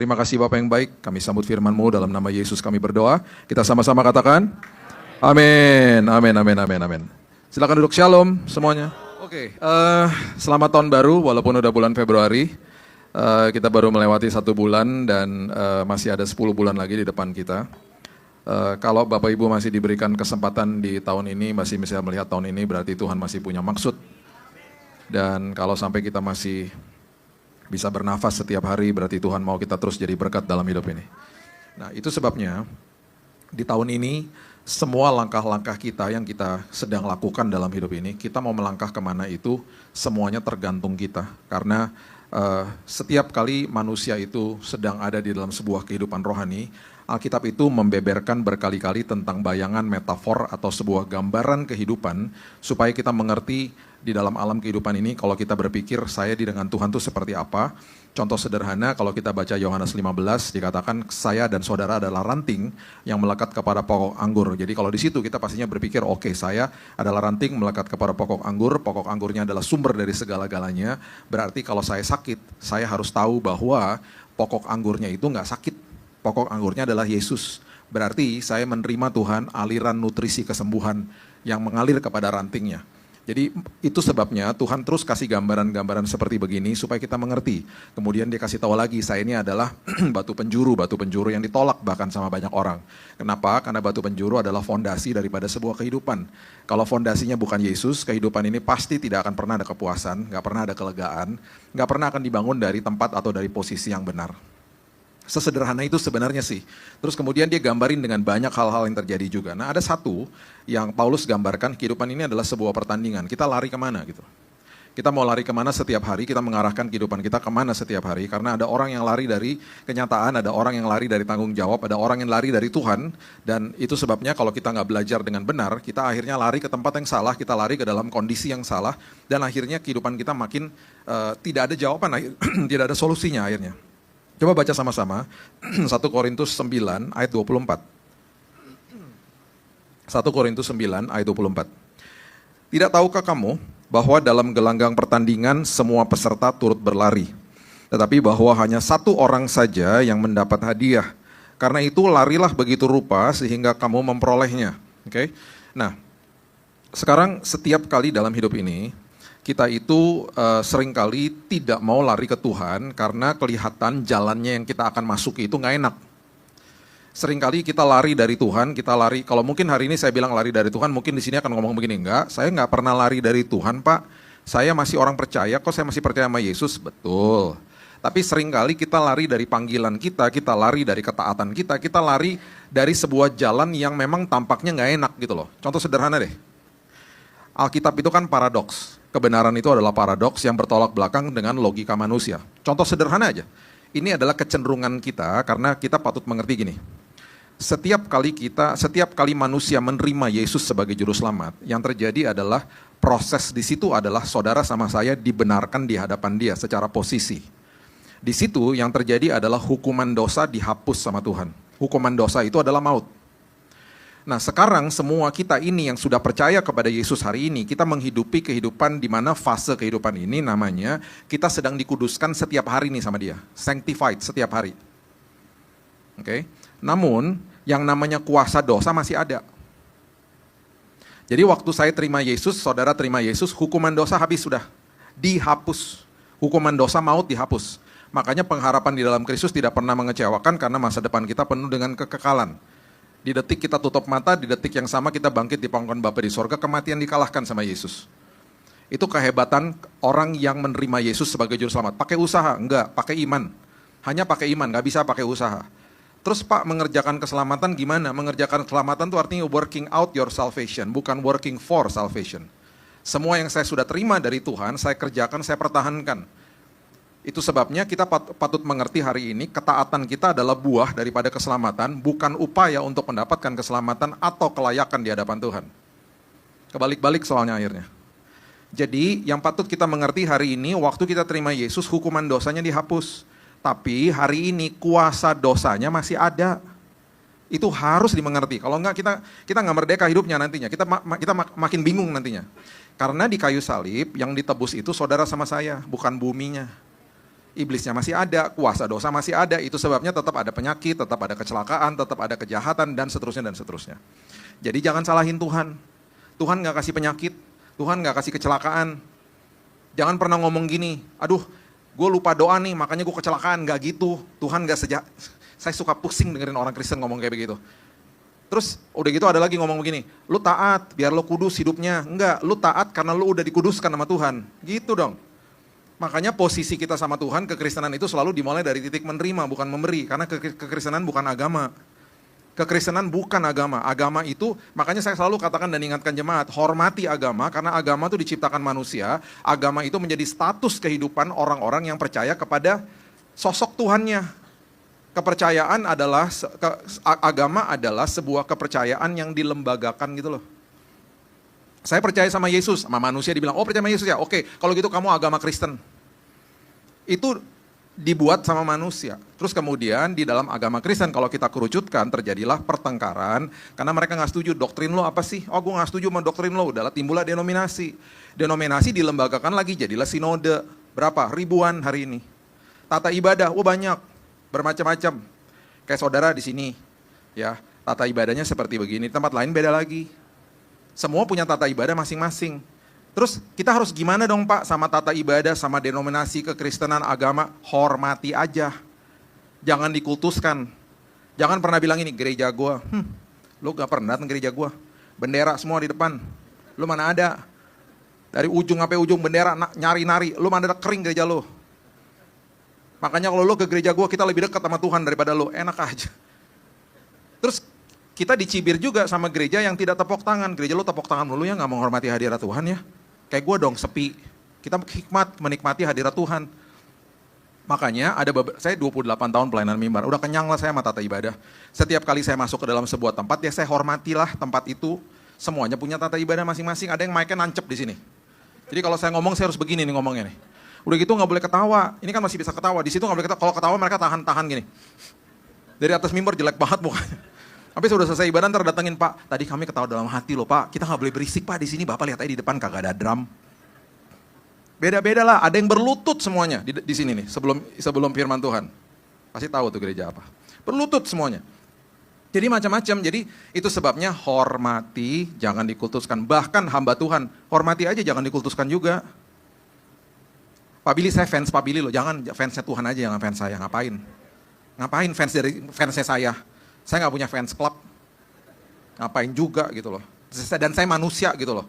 Terima kasih Bapak yang baik, kami sambut firman-Mu dalam nama Yesus kami berdoa. Kita sama-sama katakan, amin, amin, amin, amin, amin. Silakan duduk, shalom semuanya. Oke, selamat tahun baru walaupun udah bulan Februari. Kita baru melewati 1 bulan dan masih ada 10 bulan lagi di depan kita. Kalau Bapak Ibu masih diberikan kesempatan di tahun ini, masih bisa melihat tahun ini, berarti Tuhan masih punya maksud. Dan kalau sampai kita masih bisa bernafas setiap hari, berarti Tuhan mau kita terus jadi berkat dalam hidup ini. Nah, itu sebabnya di tahun ini semua langkah-langkah kita yang kita sedang lakukan dalam hidup ini, kita mau melangkah kemana itu semuanya tergantung kita. Karena setiap kali manusia itu sedang ada di dalam sebuah kehidupan rohani, Alkitab itu membeberkan berkali-kali tentang bayangan, metafor, atau sebuah gambaran kehidupan, supaya kita mengerti di dalam alam kehidupan ini, kalau kita berpikir saya di dengan Tuhan itu seperti apa. Contoh sederhana, kalau kita baca Yohanes 15, dikatakan saya dan saudara adalah ranting yang melekat kepada pokok anggur. Jadi kalau di situ kita pastinya berpikir, oke, saya adalah ranting melekat kepada pokok anggurnya adalah sumber dari segala-galanya. Berarti kalau saya sakit, saya harus tahu bahwa pokok anggurnya itu nggak sakit. Pokok anggurnya adalah Yesus. Berarti saya menerima Tuhan aliran nutrisi kesembuhan yang mengalir kepada rantingnya. Jadi itu sebabnya Tuhan terus kasih gambaran-gambaran seperti begini supaya kita mengerti. Kemudian dia kasih tahu lagi, saya ini adalah batu penjuru yang ditolak bahkan sama banyak orang. Kenapa? Karena batu penjuru adalah fondasi daripada sebuah kehidupan. Kalau fondasinya bukan Yesus, kehidupan ini pasti tidak akan pernah ada kepuasan, nggak pernah ada kelegaan, nggak pernah akan dibangun dari tempat atau dari posisi yang benar. Sesederhana itu sebenarnya sih. Terus kemudian dia gambarin dengan banyak hal-hal yang terjadi juga. Nah, ada satu yang Paulus gambarkan, kehidupan ini adalah sebuah pertandingan. Kita lari kemana gitu. Kita mau lari kemana setiap hari, kita mengarahkan kehidupan kita kemana setiap hari. Karena ada orang yang lari dari kenyataan, ada orang yang lari dari tanggung jawab, ada orang yang lari dari Tuhan. Dan itu sebabnya kalau kita nggak belajar dengan benar, kita akhirnya lari ke tempat yang salah, kita lari ke dalam kondisi yang salah. Dan akhirnya kehidupan kita makin tidak ada jawaban, tidak ada solusinya akhirnya. Coba baca sama-sama, 1 Korintus 9 ayat 24. 1 Korintus 9 ayat 24. Tidak tahukah kamu bahwa dalam gelanggang pertandingan semua peserta turut berlari, tetapi bahwa hanya satu orang saja yang mendapat hadiah. Karena itu larilah begitu rupa sehingga kamu memperolehnya. Oke? Nah, sekarang setiap kali dalam hidup ini, kita itu seringkali tidak mau lari ke Tuhan karena kelihatan jalannya yang kita akan masuki itu nggak enak. Seringkali kita lari dari Tuhan, kita lari, kalau mungkin hari ini saya bilang lari dari Tuhan, mungkin di sini akan ngomong begini, enggak, saya nggak pernah lari dari Tuhan Pak, saya masih orang percaya, kok saya masih percaya sama Yesus, betul. Tapi seringkali kita lari dari panggilan kita lari dari ketaatan kita lari dari sebuah jalan yang memang tampaknya nggak enak gitu loh. Contoh sederhana deh, Alkitab itu kan paradoks. Kebenaran itu adalah paradoks yang bertolak belakang dengan logika manusia. Contoh sederhana aja. Ini adalah kecenderungan kita karena kita patut mengerti gini. Setiap kali manusia menerima Yesus sebagai juru selamat, yang terjadi adalah proses di situ adalah saudara sama saya dibenarkan di hadapan Dia secara posisi. Di situ yang terjadi adalah hukuman dosa dihapus sama Tuhan. Hukuman dosa itu adalah maut. Nah, sekarang semua kita ini yang sudah percaya kepada Yesus hari ini, kita menghidupi kehidupan di mana fase kehidupan ini namanya kita sedang dikuduskan setiap hari nih sama Dia, sanctified setiap hari. Oke. Namun yang namanya kuasa dosa masih ada. Jadi waktu saya terima Yesus, saudara terima Yesus, hukuman dosa habis sudah, dihapus. Hukuman dosa maut dihapus. Makanya pengharapan di dalam Kristus tidak pernah mengecewakan karena masa depan kita penuh dengan kekekalan. Di detik kita tutup mata, di detik yang sama kita bangkit di pangkuan Bapa di sorga, kematian dikalahkan sama Yesus. Itu kehebatan orang yang menerima Yesus sebagai juru selamat. Pakai usaha? Enggak, pakai iman. Hanya pakai iman, nggak bisa pakai usaha. Terus Pak, mengerjakan keselamatan gimana? Mengerjakan keselamatan itu artinya working out your salvation, bukan working for salvation. Semua yang saya sudah terima dari Tuhan, saya kerjakan, saya pertahankan. Itu sebabnya kita patut mengerti hari ini, ketaatan kita adalah buah daripada keselamatan, bukan upaya untuk mendapatkan keselamatan atau kelayakan di hadapan Tuhan. Kebalik-balik soalnya akhirnya. Jadi yang patut kita mengerti hari ini, waktu kita terima Yesus, hukuman dosanya dihapus. Tapi hari ini kuasa dosanya masih ada. Itu harus dimengerti. Kalau enggak kita nggak merdeka hidupnya nantinya. Kita makin bingung nantinya. Karena di kayu salib yang ditebus itu saudara sama saya, bukan buminya. Iblisnya masih ada, kuasa dosa masih ada, itu sebabnya tetap ada penyakit, tetap ada kecelakaan, tetap ada kejahatan, dan seterusnya, dan seterusnya. Jadi jangan salahin Tuhan. Tuhan gak kasih penyakit, Tuhan gak kasih kecelakaan. Jangan pernah ngomong gini, aduh gue lupa doa nih makanya gue kecelakaan, gak gitu. Tuhan gak saya suka pusing dengerin orang Kristen ngomong kayak begitu. Terus udah gitu ada lagi ngomong begini, lu taat biar lu kudus hidupnya. Enggak, lu taat karena lu udah dikuduskan sama Tuhan. Gitu dong. Makanya posisi kita sama Tuhan, kekristenan itu selalu dimulai dari titik menerima, bukan memberi. Karena kekristenan bukan agama. Kekristenan bukan agama. Agama itu, makanya saya selalu katakan dan ingatkan jemaat, hormati agama, karena agama itu diciptakan manusia. Agama itu menjadi status kehidupan orang-orang yang percaya kepada sosok Tuhannya. Kepercayaan adalah, agama adalah sebuah kepercayaan yang dilembagakan gitu loh. Saya percaya sama Yesus, sama manusia dibilang, oh percaya sama Yesus ya, oke, kalau gitu kamu agama Kristen. Itu dibuat sama manusia. Terus kemudian di dalam agama Kristen, kalau kita kerucutkan, terjadilah pertengkaran, karena mereka gak setuju, doktrin lo apa sih? Oh gue gak setuju sama doktrin lo, udahlah timbullah denominasi. Denominasi dilembagakan lagi, jadilah sinode. Berapa? Ribuan hari ini. Tata ibadah, oh banyak, bermacam-macam. Kayak saudara di sini, ya tata ibadahnya seperti begini, tempat lain beda lagi. Semua punya tata ibadah masing-masing. Terus kita harus gimana dong Pak sama tata ibadah, sama denominasi kekristenan agama? Hormati aja. Jangan dikultuskan. Jangan pernah bilang ini gereja gua. Lu gak pernah datang gereja gua. Bendera semua di depan. Lu mana ada? Dari ujung sampai ujung bendera nyari-nari. Lu mana ada kering gereja lu. Makanya kalau lu ke gereja gua kita lebih dekat sama Tuhan daripada lu. Enak aja. Terus kita dicibir juga sama gereja yang tidak tepuk tangan. Gereja lu tepuk tangan dulu ya, gak menghormati hadirat Tuhan ya. Kayak gue dong, sepi. Kita menikmati hadirat Tuhan. Makanya saya 28 tahun pelayanan mimbar. Udah kenyang lah saya sama tata ibadah. Setiap kali saya masuk ke dalam sebuah tempat, ya saya hormatilah tempat itu. Semuanya punya tata ibadah masing-masing. Ada yang mic-nya nancep di sini. Jadi kalau saya ngomong, saya harus begini nih ngomongnya nih. Udah gitu gak boleh ketawa. Ini kan masih bisa ketawa. Di situ gak boleh ketawa. Kalau ketawa mereka tahan-tahan gini. Dari atas mimbar jelek banget mukanya. Habis sudah selesai ibadah ntar datengin, Pak, tadi kami ketawa dalam hati loh Pak, kita gak boleh berisik Pak di sini, Bapak lihat aja di depan kagak ada drum. Beda-beda lah, ada yang berlutut semuanya di sini nih, sebelum firman Tuhan. Pasti tahu tuh gereja apa. Berlutut semuanya. Jadi macam-macam, jadi itu sebabnya hormati, jangan dikultuskan. Bahkan hamba Tuhan, hormati aja jangan dikultuskan juga. Pak Billy, saya fans Pak Billy loh, jangan fansnya Tuhan aja, jangan fans saya, ngapain? Ngapain fansnya saya? Saya gak punya fans club, ngapain juga gitu loh. Dan saya manusia gitu loh.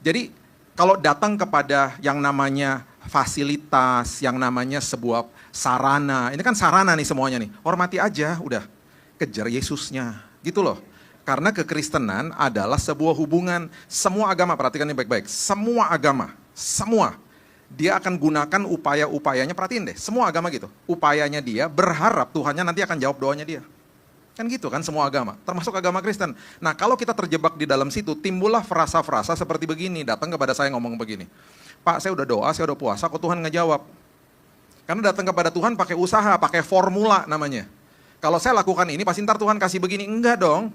Jadi kalau datang kepada yang namanya fasilitas, yang namanya sebuah sarana, ini kan sarana nih semuanya nih, hormati aja udah, kejar Yesusnya gitu loh. Karena kekristenan adalah sebuah hubungan, semua agama, perhatikan ini baik-baik, semua agama, semua. Dia akan gunakan upaya-upayanya, perhatiin deh, semua agama gitu. Upayanya dia berharap Tuhannya nanti akan jawab doanya dia. Kan gitu kan semua agama, termasuk agama Kristen. Nah kalau kita terjebak di dalam situ, timbullah frasa-frasa seperti begini, datang kepada saya ngomong begini. Pak saya udah doa, saya udah puasa, kok Tuhan nggak jawab? Karena datang kepada Tuhan pakai usaha, pakai formula namanya. Kalau saya lakukan ini, pasti ntar Tuhan kasih begini. Enggak dong.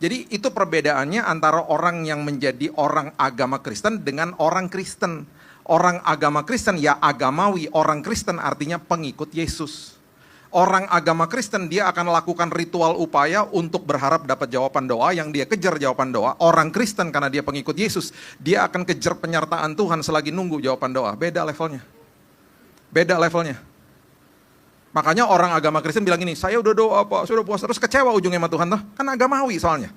Jadi itu perbedaannya antara orang yang menjadi orang agama Kristen dengan orang Kristen. Orang agama Kristen ya agamawi, orang Kristen artinya pengikut Yesus. Orang agama Kristen dia akan lakukan ritual upaya untuk berharap dapat jawaban doa, yang dia kejar jawaban doa. Orang Kristen karena dia pengikut Yesus, dia akan kejar penyertaan Tuhan selagi nunggu jawaban doa. Beda levelnya. Beda levelnya. Makanya orang agama Kristen bilang gini, saya udah doa Pak, saya udah puasa, terus kecewa ujungnya sama Tuhan tuh. Kan agamawi soalnya.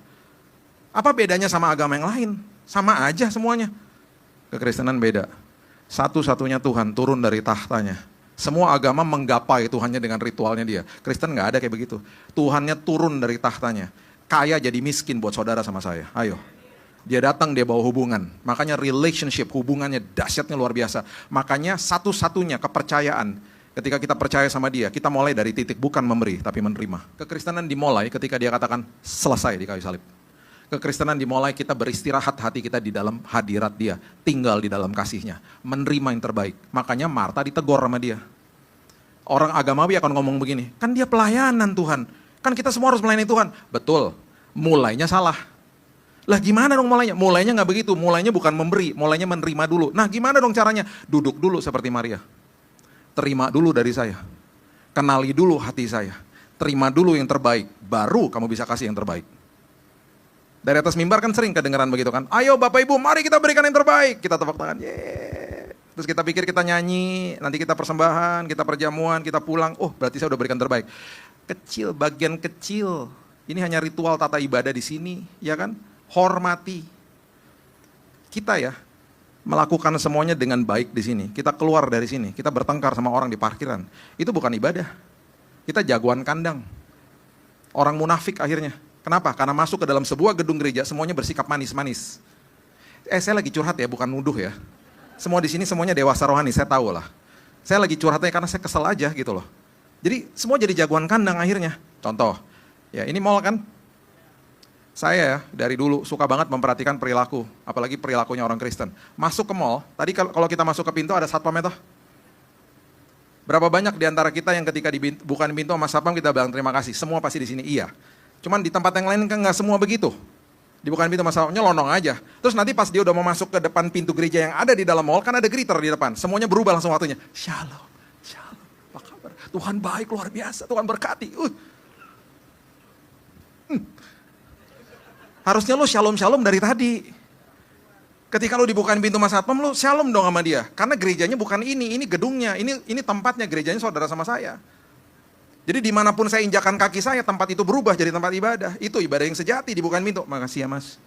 Apa bedanya sama agama yang lain? Sama aja semuanya. Kekristenan beda. Satu-satunya Tuhan turun dari tahtanya. Semua agama menggapai Tuhannya dengan ritualnya dia. Kristen gak ada kayak begitu. Tuhannya turun dari tahtanya. Kaya jadi miskin buat saudara sama saya. Ayo. Dia datang, dia bawa hubungan. Makanya relationship, hubungannya dahsyatnya luar biasa. Makanya satu-satunya kepercayaan. Ketika kita percaya sama dia, kita mulai dari titik bukan memberi, tapi menerima. Kekristenan dimulai ketika dia katakan selesai di kayu salib. Kekristenan dimulai kita beristirahat hati kita di dalam hadirat dia. Tinggal di dalam kasihnya. Menerima yang terbaik. Makanya Marta ditegur sama dia. Orang agamawi akan ngomong begini, kan dia pelayanan Tuhan. Kan kita semua harus melayani Tuhan. Betul, mulainya salah. Lah gimana dong mulainya? Mulainya gak begitu, mulainya bukan memberi, mulainya menerima dulu. Nah gimana dong caranya? Duduk dulu seperti Maria. terima dulu dari saya. Kenali dulu hati saya. Terima dulu yang terbaik, baru kamu bisa kasih yang terbaik. Dari atas mimbar kan sering kedengeran begitu kan. Ayo Bapak Ibu, mari kita berikan yang terbaik. Kita tepuk tangan, yeay. Terus kita pikir kita nyanyi, nanti kita persembahan, kita perjamuan, kita pulang. Oh berarti saya udah berikan terbaik. Kecil, bagian kecil. Ini hanya ritual tata ibadah di sini, ya kan? Hormati. Kita ya, melakukan semuanya dengan baik di sini. Kita keluar dari sini, kita bertengkar sama orang di parkiran. Itu bukan ibadah. Kita jagoan kandang. Orang munafik akhirnya. Kenapa? Karena masuk ke dalam sebuah gedung gereja, semuanya bersikap manis-manis. Saya lagi curhat ya, bukan nuduh ya. Semua di sini semuanya dewasa rohani, saya tahu lah. Saya lagi curhatnya karena saya kesel aja gitu loh. Jadi semua jadi jagoan kandang akhirnya. Contoh, ya ini mall kan. Saya ya, dari dulu suka banget memperhatikan perilaku, apalagi perilakunya orang Kristen. Masuk ke mall, tadi kalau kita masuk ke pintu ada satpamnya toh. Berapa banyak di antara kita yang ketika bukan pintu sama satpam kita bilang terima kasih. Semua pasti di sini iya. Cuman di tempat yang lain kan nggak semua begitu. Dibukain pintu masalahnya lonong aja. Terus nanti pas dia udah mau masuk ke depan pintu gereja yang ada di dalam mall, kan ada greeter di depan. Semuanya berubah langsung waktunya. Shalom, shalom, apa kabar? Tuhan baik, luar biasa, Tuhan berkati. Harusnya lo shalom-shalom dari tadi. Ketika lo dibukain pintu mas satpam, lo shalom dong sama dia. Karena gerejanya bukan ini gedungnya, ini tempatnya, gerejanya saudara sama saya. Jadi dimanapun saya injakan kaki saya, tempat itu berubah jadi tempat ibadah. Itu ibadah yang sejati, dibukain pintu. Makasih ya mas.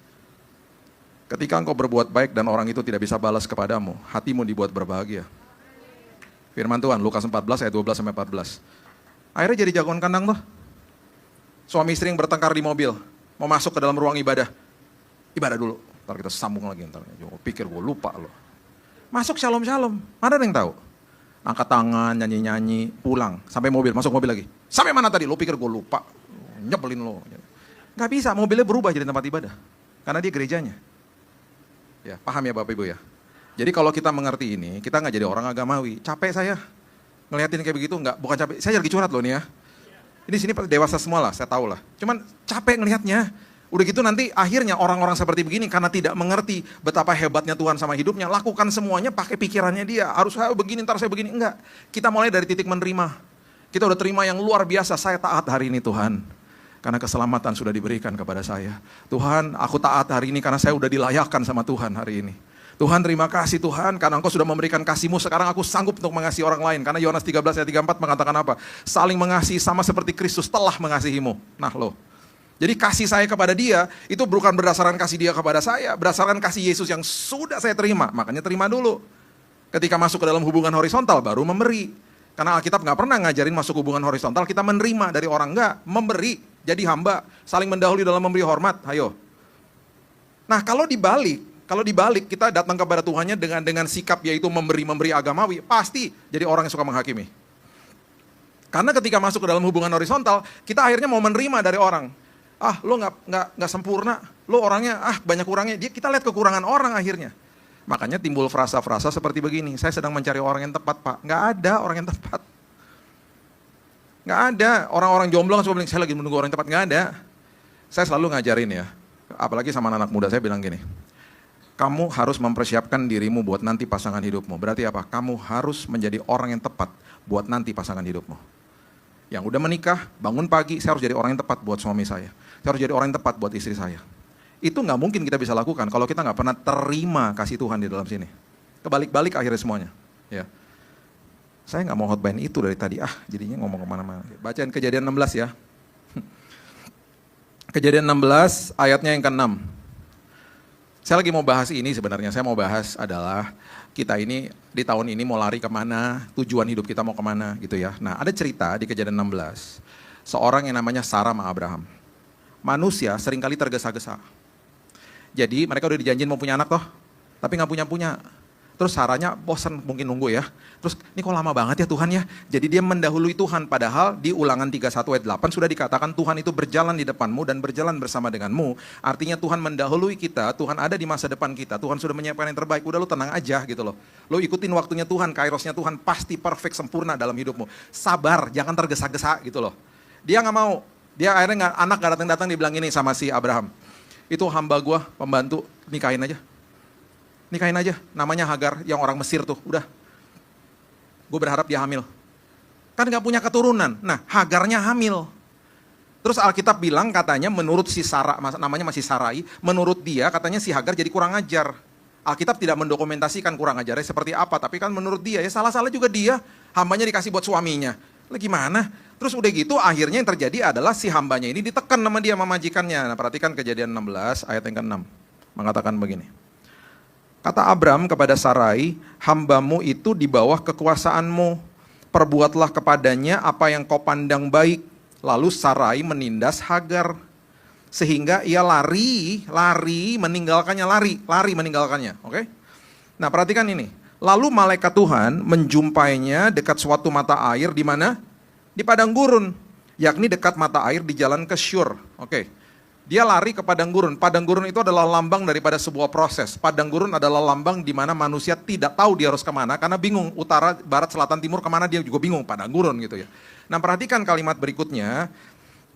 Ketika engkau berbuat baik dan orang itu tidak bisa balas kepadamu, hatimu dibuat berbahagia. Firman Tuhan, Lukas 14 ayat 12-14. Akhirnya jadi jagoan kandang tuh. Suami istri yang bertengkar di mobil, mau masuk ke dalam ruang ibadah. Ibadah dulu, ntar kita sambung lagi. Ntar pikir gue lupa loh. Masuk shalom-shalom, mana ada yang tahu? Angkat tangan, nyanyi-nyanyi, pulang. Sampai mobil, masuk mobil lagi. Sampai mana tadi? Lo pikir gue lupa. Nyebelin lo. Gak bisa, mobilnya berubah jadi tempat ibadah. Karena dia gerejanya. Ya, paham ya Bapak Ibu ya? Jadi kalau kita mengerti ini, kita gak jadi orang agamawi. Capek saya. Ngeliatin kayak begitu, bukan capek. Saya lagi curhat loh nih ya. Ini sini dewasa semua lah, saya tahu lah. Cuman capek ngelihatnya. Udah gitu nanti akhirnya orang-orang seperti begini karena tidak mengerti betapa hebatnya Tuhan sama hidupnya, lakukan semuanya pakai pikirannya dia. Harus saya begini, ntar saya begini. Enggak. Kita mulai dari titik menerima. Kita udah terima yang luar biasa, saya taat hari ini Tuhan. Karena keselamatan sudah diberikan kepada saya. Tuhan, aku taat hari ini karena saya udah dilayakkan sama Tuhan hari ini. Tuhan terima kasih Tuhan, karena Engkau sudah memberikan kasih-Mu, sekarang aku sanggup untuk mengasihi orang lain. Karena Yohanes 13 ayat 34 mengatakan apa? Saling mengasihi sama seperti Kristus telah mengasihimu. Nah loh. Jadi kasih saya kepada dia, itu bukan berdasarkan kasih dia kepada saya, berdasarkan kasih Yesus yang sudah saya terima. Makanya terima dulu. Ketika masuk ke dalam hubungan horizontal, baru memberi. Karena Alkitab nggak pernah ngajarin masuk hubungan horizontal, kita menerima dari orang, nggak. Memberi, jadi hamba, saling mendahului dalam memberi hormat, ayo. Nah kalau dibalik kita datang kepada Tuhannya dengan sikap yaitu memberi agamawi, pasti jadi orang yang suka menghakimi. Karena ketika masuk ke dalam hubungan horizontal, kita akhirnya mau menerima dari orang. Lo nggak sempurna, lo orangnya banyak kurangnya. Kita lihat kekurangan orang akhirnya. Makanya timbul frasa-frasa seperti begini. Saya sedang mencari orang yang tepat Pak. Nggak ada orang yang tepat. Nggak ada. Orang-orang jomblo kan suka bilang saya lagi menunggu orang yang tepat. Nggak ada. Saya selalu ngajarin ya. Apalagi sama anak muda saya bilang gini. Kamu harus mempersiapkan dirimu buat nanti pasangan hidupmu. Berarti apa? Kamu harus menjadi orang yang tepat buat nanti pasangan hidupmu. Yang udah menikah, bangun pagi, saya harus jadi orang yang tepat buat suami saya. Saya harus jadi orang yang tepat buat istri saya. Itu nggak mungkin kita bisa lakukan kalau kita nggak pernah terima kasih Tuhan di dalam sini. Kebalik-balik akhirnya semuanya. Ya. Saya nggak mau khotbahin itu dari tadi. Jadinya ngomong kemana-mana. Bacain Kejadian 16 ya. Kejadian 16 ayatnya yang ke-6. Saya lagi mau bahas ini sebenarnya. Saya mau bahas adalah kita ini di tahun ini mau lari kemana, tujuan hidup kita mau kemana gitu ya. Nah ada cerita di Kejadian 16, seorang yang namanya Sarah sama Abraham. Manusia seringkali tergesa-gesa. Jadi mereka udah dijanjiin mau punya anak toh, tapi gak punya-punya. Terus Sarahnya bosan mungkin nunggu ya. Terus ini kok lama banget ya Tuhan ya. Jadi dia mendahului Tuhan, padahal di Ulangan 31 ayat 8 sudah dikatakan Tuhan itu berjalan di depanmu dan berjalan bersama denganmu. Artinya Tuhan mendahului kita, Tuhan ada di masa depan kita, Tuhan sudah menyiapkan yang terbaik. Udah lu tenang aja gitu loh. Lu ikutin waktunya Tuhan, kairosnya Tuhan pasti perfect, sempurna dalam hidupmu. Sabar, jangan tergesa-gesa gitu loh. Dia gak mau, dia akhirnya anak gak datang-datang, dia bilang ini sama si Abraham. Itu hamba gua, pembantu, nikahin aja, namanya Hagar yang orang Mesir tuh, udah. gue berharap dia hamil. Kan gak punya keturunan. Nah, Hagarnya hamil. Terus Alkitab bilang katanya menurut si Sarah, namanya masih Sarai, menurut dia katanya si Hagar jadi kurang ajar. Alkitab tidak mendokumentasikan kurang ajarnya seperti apa, tapi kan menurut dia, ya salah-salah juga dia, hambanya dikasih buat suaminya. Lah gimana? Terus udah gitu akhirnya yang terjadi adalah si hambanya ini ditekan sama dia, sama majikannya. Nah perhatikan Kejadian 16 ayat yang ke-6, mengatakan begini. Kata Abram kepada Sarai, hambamu itu di bawah kekuasaanmu, perbuatlah kepadanya apa yang kau pandang baik. Lalu Sarai menindas Hagar, sehingga ia lari meninggalkannya, lari meninggalkannya. Oke? Nah perhatikan ini. Lalu malaikat Tuhan menjumpainya dekat suatu mata air di mana? Di padang gurun, yakni dekat mata air di jalan ke Syur. Oke. Dia lari ke padang gurun. Padang gurun itu adalah lambang daripada sebuah proses. Padang gurun adalah lambang di mana manusia tidak tahu dia harus kemana, karena bingung utara, barat, selatan, timur kemana dia juga bingung, padang gurun gitu ya. Nah perhatikan kalimat berikutnya.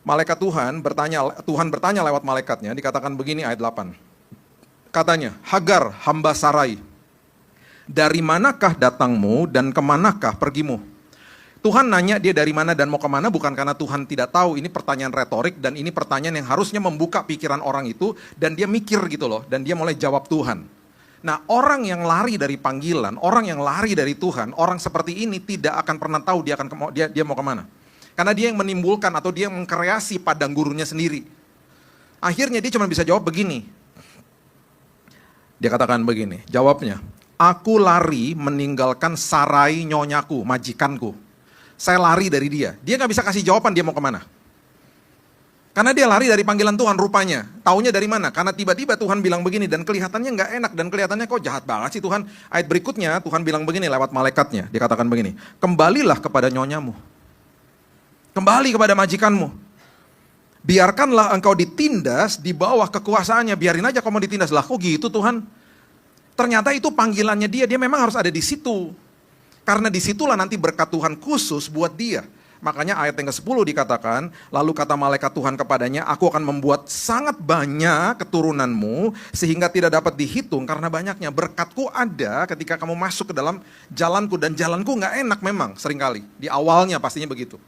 Malaikat Tuhan bertanya lewat malaikatnya, dikatakan begini ayat 8. Katanya, Hagar, hamba Sarai, dari manakah datangmu dan kemanakah pergimu? Tuhan nanya dia dari mana dan mau kemana bukan karena Tuhan tidak tahu, ini pertanyaan retorik dan ini pertanyaan yang harusnya membuka pikiran orang itu dan dia mikir gitu loh, dan dia mulai jawab Tuhan. Nah orang yang lari dari panggilan, orang yang lari dari Tuhan, orang seperti ini tidak akan pernah tahu dia mau kemana. Karena dia yang menimbulkan atau dia yang mengkreasi padang gurunnya sendiri. Akhirnya dia cuma bisa jawab begini. Dia katakan begini, jawabnya, aku lari meninggalkan Sarai nyonyaku, majikanku. Saya lari dari dia. Dia gak bisa kasih jawaban dia mau kemana. Karena dia lari dari panggilan Tuhan rupanya. Taunya dari mana? Karena tiba-tiba Tuhan bilang begini dan kelihatannya gak enak dan kelihatannya kok jahat banget sih Tuhan. Ayat berikutnya Tuhan bilang begini lewat malaikatnya. Dia katakan begini, kembalilah kepada nyonyamu. Kembali kepada majikanmu. Biarkanlah engkau ditindas di bawah kekuasaannya. Biarin aja kamu ditindas. Lah kok gitu Tuhan? Ternyata itu panggilannya dia memang harus ada di situ. Karena disitulah nanti berkat Tuhan khusus buat dia. Makanya ayat yang ke-10 dikatakan, lalu kata malaikat Tuhan kepadanya, aku akan membuat sangat banyak keturunanmu, sehingga tidak dapat dihitung karena banyaknya. Berkatku ada ketika kamu masuk ke dalam jalanku, dan jalanku gak enak memang seringkali. Di awalnya pastinya begitu.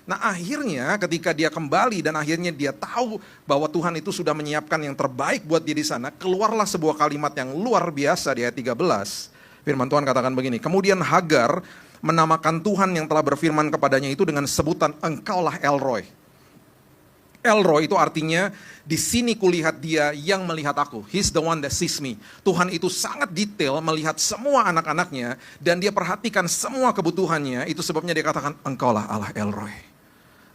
Nah akhirnya ketika dia kembali dan akhirnya dia tahu bahwa Tuhan itu sudah menyiapkan yang terbaik buat dia di sana, keluarlah sebuah kalimat yang luar biasa di ayat 13. Firman Tuhan katakan begini, kemudian Hagar menamakan Tuhan yang telah berfirman kepadanya itu dengan sebutan engkaulah El Roi. El Roi itu artinya di sini kulihat dia yang melihat aku. He's the one that sees me. Tuhan itu sangat detail melihat semua anak-anaknya dan dia perhatikan semua kebutuhannya. Itu sebabnya dia katakan engkaulah Allah El Roi.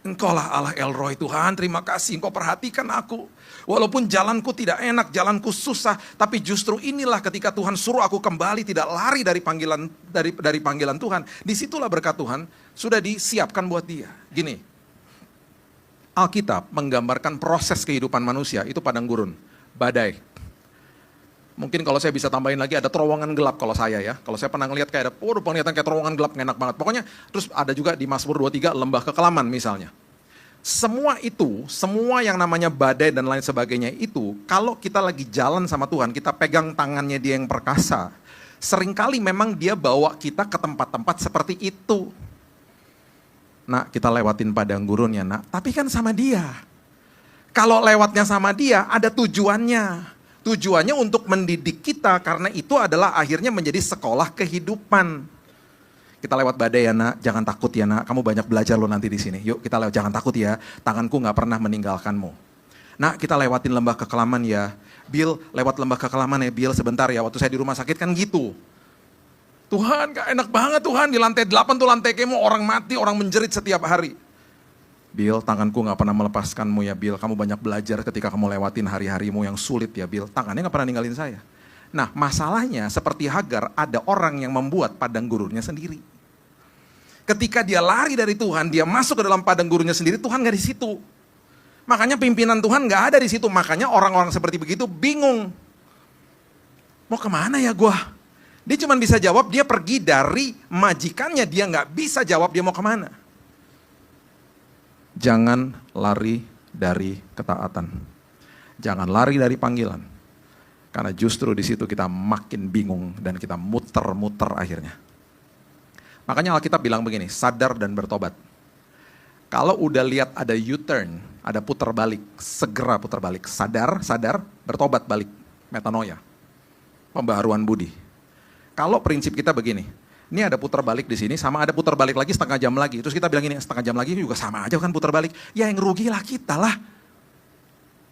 Engkaulah Allah El Roi, Tuhan, terima kasih engkau perhatikan aku. Walaupun jalanku tidak enak, jalanku susah, tapi justru inilah ketika Tuhan suruh aku kembali tidak lari dari panggilan dari panggilan Tuhan. Disitulah berkat Tuhan sudah disiapkan buat dia. Gini, Alkitab menggambarkan proses kehidupan manusia itu padang gurun, badai. Mungkin kalau saya bisa tambahin lagi ada terowongan gelap kalau saya ya. Kalau saya pernah ngeliat kayak ada, penglihatan kayak terowongan gelap enak banget. Pokoknya terus ada juga di Mazmur 23 lembah kekelaman misalnya. Semua itu, semua yang namanya badai dan lain sebagainya itu, kalau kita lagi jalan sama Tuhan, kita pegang tangannya dia yang perkasa. Seringkali memang dia bawa kita ke tempat-tempat seperti itu. Nak, kita lewatin padang gurun ya nak, tapi kan sama dia. Kalau lewatnya sama dia, ada tujuannya. Tujuannya untuk mendidik kita, karena itu adalah akhirnya menjadi sekolah kehidupan. Kita lewat badai ya nak, jangan takut ya nak, kamu banyak belajar lo nanti di sini. Yuk kita lewat, jangan takut ya, tanganku gak pernah meninggalkanmu. Nak, kita lewatin lembah kekelaman ya. Bill, lewat lembah kekelaman ya Bill sebentar ya, waktu saya di rumah sakit kan gitu. Tuhan gak enak banget Tuhan, di lantai 8 tuh lantai kemo, orang mati, orang menjerit setiap hari. Bill, tanganku gak pernah melepaskanmu ya Bill, kamu banyak belajar ketika kamu lewatin hari-harimu yang sulit ya Bill, tangannya gak pernah ninggalin saya. Nah masalahnya seperti Hagar, ada orang yang membuat padang gurunnya sendiri. Ketika dia lari dari Tuhan, dia masuk ke dalam padang gurunnya sendiri, Tuhan gak di situ. Makanya pimpinan Tuhan gak ada di situ, makanya orang-orang seperti begitu bingung. Mau kemana ya gua? Dia cuma bisa jawab, dia pergi dari majikannya, dia gak bisa jawab dia mau kemana. Jangan lari dari ketaatan. Jangan lari dari panggilan. Karena justru di situ kita makin bingung dan kita muter-muter akhirnya. Makanya Alkitab bilang begini, sadar dan bertobat. Kalau udah lihat ada U-turn, ada putar balik, segera putar balik. Sadar, bertobat balik. Metanoia. Pembaharuan budi. Kalau prinsip kita begini, ini ada putar balik di sini, sama ada putar balik lagi setengah jam lagi. Terus kita bilang ini setengah jam lagi juga sama aja kan putar balik. Ya yang rugilah kita lah.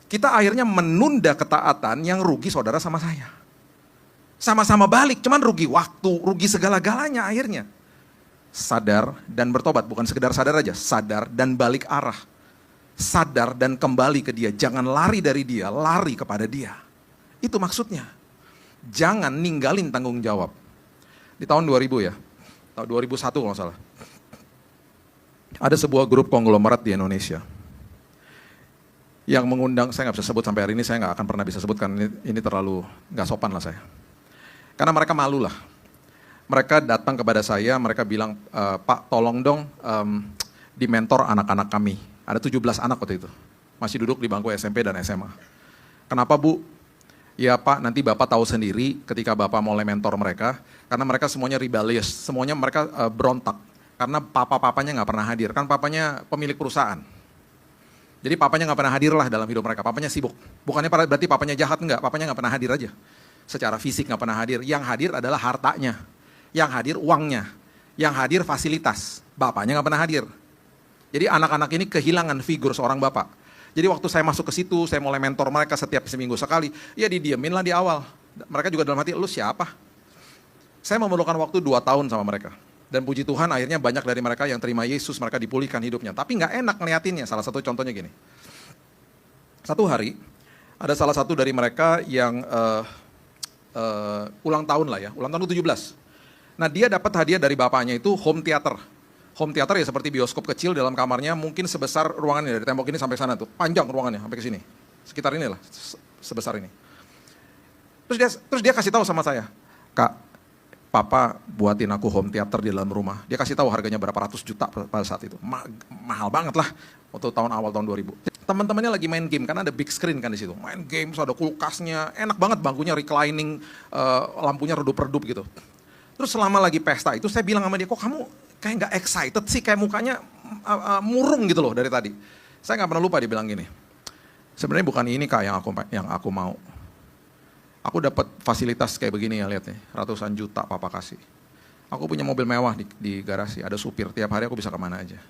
Kita akhirnya menunda ketaatan, yang rugi saudara sama saya. Sama-sama balik, cuman rugi waktu, rugi segala-galanya akhirnya. Sadar dan bertobat, bukan sekedar sadar aja, sadar dan balik arah. Sadar dan kembali ke dia, jangan lari dari dia, lari kepada dia. Itu maksudnya. Jangan ninggalin tanggung jawab. Di tahun 2000 ya, tahun 2001 kalau nggak salah. Ada sebuah grup konglomerat di Indonesia yang mengundang, saya nggak bisa sebut sampai hari ini, saya nggak akan pernah bisa sebutkan, ini terlalu nggak sopan lah saya. Karena mereka malu lah. Mereka datang kepada saya, mereka bilang, Pak tolong dong di mentor anak-anak kami. Ada 17 anak waktu itu, masih duduk di bangku SMP dan SMA. Kenapa Bu? Ya Pak, nanti Bapak tahu sendiri ketika Bapak mulai mentor mereka, karena mereka semuanya rebellious, semuanya mereka berontak. Karena papa-papanya nggak pernah hadir, kan papanya pemilik perusahaan. Jadi papanya nggak pernah hadir lah dalam hidup mereka, papanya sibuk. Bukannya berarti papanya jahat, enggak, papanya nggak pernah hadir aja. Secara fisik nggak pernah hadir, yang hadir adalah hartanya, yang hadir uangnya, yang hadir fasilitas, bapaknya nggak pernah hadir. Jadi anak-anak ini kehilangan figur seorang bapak. Jadi waktu saya masuk ke situ, saya mulai mentor mereka setiap seminggu sekali, ya didiemin lah di awal. Mereka juga dalam hati, lu siapa? Saya memerlukan waktu 2 tahun sama mereka. Dan puji Tuhan akhirnya banyak dari mereka yang terima Yesus, mereka dipulihkan hidupnya. Tapi nggak enak ngeliatinnya, salah satu contohnya gini. Satu hari, ada salah satu dari mereka yang ulang tahun lah ya, ulang tahun ke-17. Nah dia dapat hadiah dari bapaknya itu home theater. Home theater ya seperti bioskop kecil dalam kamarnya, mungkin sebesar ruangannya, dari tembok ini sampai sana tuh, panjang ruangannya sampai ke sini. Sekitar inilah, sebesar ini. Terus dia kasih tahu sama saya, Kak, Papa buatin aku home theater di dalam rumah. Dia kasih tahu harganya berapa ratus juta pada saat itu. Mahal banget lah waktu tahun awal tahun 2000. Teman-temannya lagi main game, karena ada big screen kan di situ. Main game, ada kulkasnya, enak banget bangkunya reclining, lampunya redup-redup gitu. Terus selama lagi pesta itu saya bilang sama dia, kok kamu kayak nggak excited sih, kayak mukanya murung gitu loh dari tadi. Saya nggak pernah lupa dia bilang gini, sebenarnya bukan ini Kak yang aku mau. Aku dapat fasilitas kayak begini ya, lihat nih, ratusan juta Papa kasih. Aku punya mobil mewah di garasi, ada supir, tiap hari aku bisa kemana aja.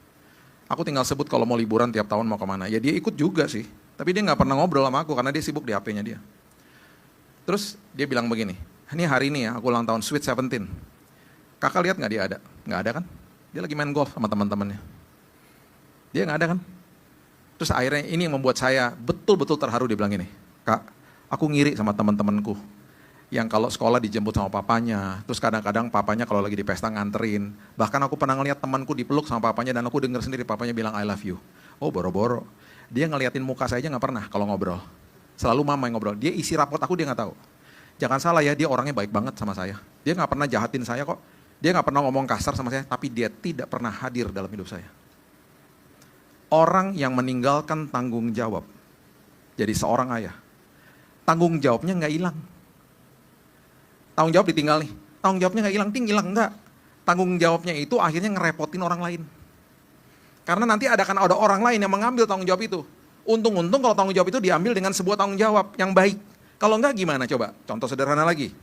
Aku tinggal sebut kalau mau liburan tiap tahun mau kemana. Ya dia ikut juga sih, tapi dia nggak pernah ngobrol sama aku karena dia sibuk di HP-nya dia. Terus dia bilang begini, ini hari ini ya, aku ulang tahun Sweet 17. Kakak lihat nggak dia ada? Nggak ada kan? Dia lagi main golf sama teman-temannya. Dia nggak ada kan? Terus akhirnya ini yang membuat saya betul-betul terharu, dia bilang gini, Kak, aku ngiri sama teman-temanku yang kalau sekolah dijemput sama papanya, terus kadang-kadang papanya kalau lagi di pesta nganterin. Bahkan aku pernah ngeliat temanku dipeluk sama papanya dan aku dengar sendiri papanya bilang I love you. Oh boro-boro. Dia ngeliatin muka saya aja nggak pernah kalau ngobrol. Selalu mama yang ngobrol. Dia isi rapot aku dia nggak tahu. Jangan salah ya, dia orangnya baik banget sama saya. Dia nggak pernah jahatin saya kok. Dia nggak pernah ngomong kasar sama saya, tapi dia tidak pernah hadir dalam hidup saya. Orang yang meninggalkan tanggung jawab jadi seorang ayah, tanggung jawabnya nggak hilang. Tanggung jawab ditinggal nih, tanggung jawabnya nggak hilang, enggak. Tanggung jawabnya itu akhirnya ngerepotin orang lain. Karena nanti ada orang lain yang mengambil tanggung jawab itu. Untung-untung kalau tanggung jawab itu diambil dengan sebuah tanggung jawab yang baik. Kalau enggak gimana coba? Contoh sederhana lagi.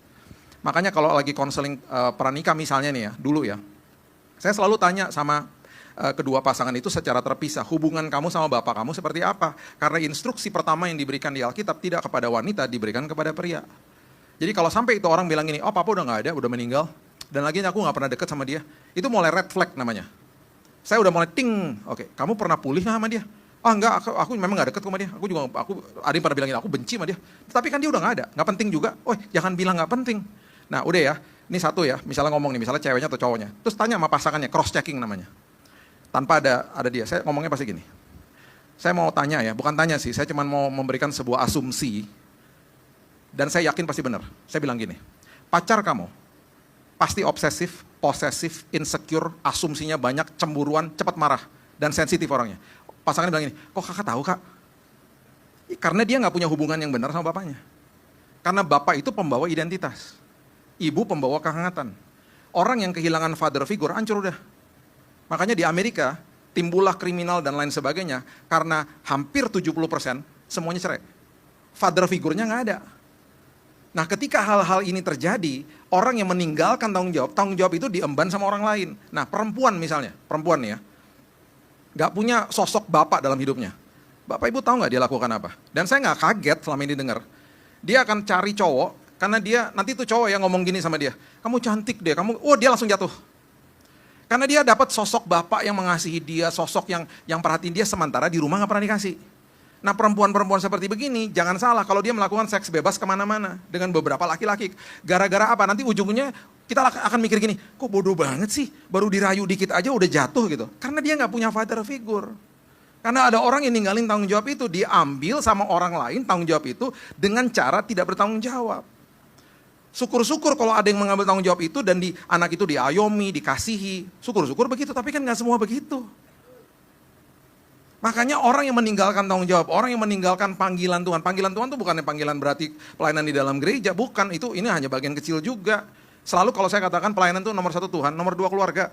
Makanya kalau lagi konseling pranikah misalnya nih ya, dulu ya. Saya selalu tanya sama kedua pasangan itu secara terpisah, hubungan kamu sama bapak kamu seperti apa? Karena instruksi pertama yang diberikan di Alkitab tidak kepada wanita, diberikan kepada pria. Jadi kalau sampai itu orang bilang gini, oh papa udah gak ada, udah meninggal, dan lagi aku gak pernah deket sama dia, itu mulai red flag namanya. Saya udah mulai ting, oke, kamu pernah pulih gak sama dia? Ah enggak, aku memang gak deket sama dia, ada yang pernah bilang gini, aku benci sama dia, tapi kan dia udah gak ada, gak penting juga, oh jangan bilang gak penting. Nah udah ya, ini satu ya, misalnya ngomong nih, misalnya ceweknya atau cowoknya, terus tanya sama pasangannya, cross checking namanya. Tanpa ada dia, saya ngomongnya pasti gini, saya mau tanya ya, bukan tanya sih, saya cuma mau memberikan sebuah asumsi, dan saya yakin pasti benar. Saya bilang gini, pacar kamu pasti obsesif, posesif, insecure, asumsinya banyak, cemburuan, cepat marah, dan sensitif orangnya. Pasangannya bilang gini, kok kakak tahu kak? Karena dia nggak punya hubungan yang benar sama bapaknya. Karena bapak itu pembawa identitas, ibu pembawa kehangatan. Orang yang kehilangan father figure, hancur udah. Makanya di Amerika, timbullah kriminal dan lain sebagainya, karena hampir 70% semuanya cerai. Father figure-nya nggak ada. Nah ketika hal-hal ini terjadi, orang yang meninggalkan tanggung jawab itu diemban sama orang lain. Nah perempuan misalnya, perempuan nih ya, nggak punya sosok bapak dalam hidupnya. Bapak ibu tahu nggak dia lakukan apa? Dan saya nggak kaget selama ini dengar. Dia akan cari cowok, karena dia, nanti tuh cowok yang ngomong gini sama dia, kamu cantik deh, dia langsung jatuh. Karena dia dapat sosok bapak yang mengasihi dia, sosok yang perhatiin dia, sementara di rumah nggak pernah dikasih. Nah perempuan-perempuan seperti begini, jangan salah kalau dia melakukan seks bebas kemana-mana dengan beberapa laki-laki. Gara-gara apa? Nanti ujungnya kita akan mikir gini, kok bodoh banget sih, baru dirayu dikit aja udah jatuh gitu. Karena dia nggak punya father figure. Karena ada orang yang ninggalin tanggung jawab itu, diambil sama orang lain tanggung jawab itu dengan cara tidak bertanggung jawab. Syukur-syukur kalau ada yang mengambil tanggung jawab itu dan anak itu diayomi, dikasihi. Syukur-syukur begitu, tapi kan nggak semua begitu. Makanya orang yang meninggalkan tanggung jawab, orang yang meninggalkan panggilan Tuhan. Panggilan Tuhan itu bukan panggilan berarti pelayanan di dalam gereja, bukan. Ini hanya bagian kecil juga. Selalu kalau saya katakan pelayanan itu nomor 1 Tuhan, nomor 2 keluarga.